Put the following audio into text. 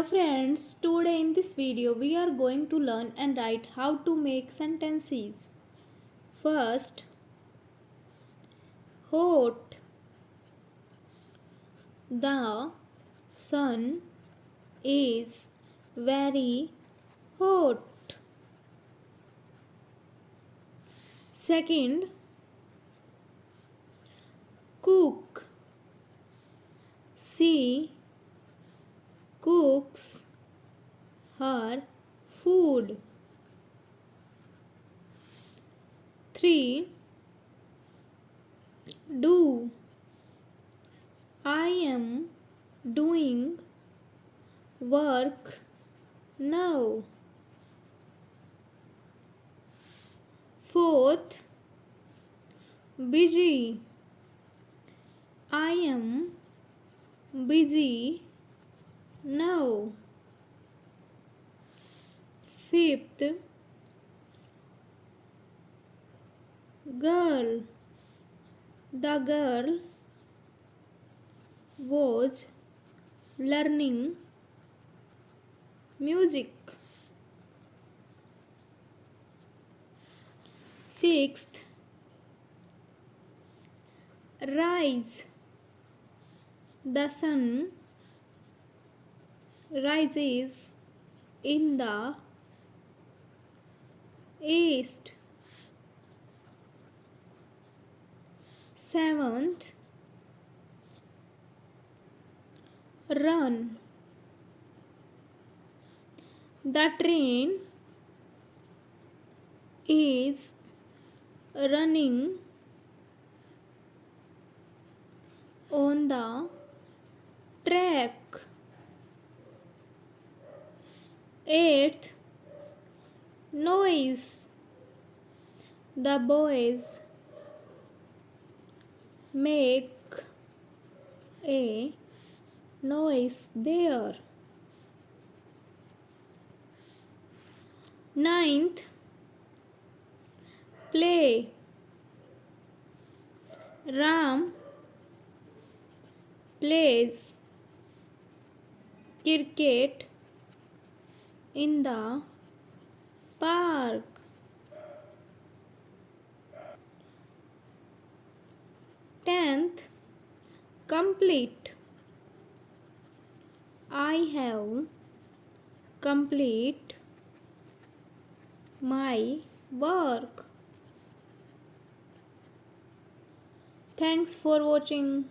friends, today in this video we are going to learn and write how to make sentences. First, hot. The sun is very hot. Second, cook. She cooks her food. 3. Do. I am doing work now. Fourth, busy. I am busy now. Fifth, girl. The girl was learning music. Sixth, rise. The sun rises in the east. Seventh, run. The train is running on the track. Eighth, noise. The boys make a noise there. Ninth, play. Ram plays cricket in the park. 10th, complete. I have complete my work. Thanks for watching.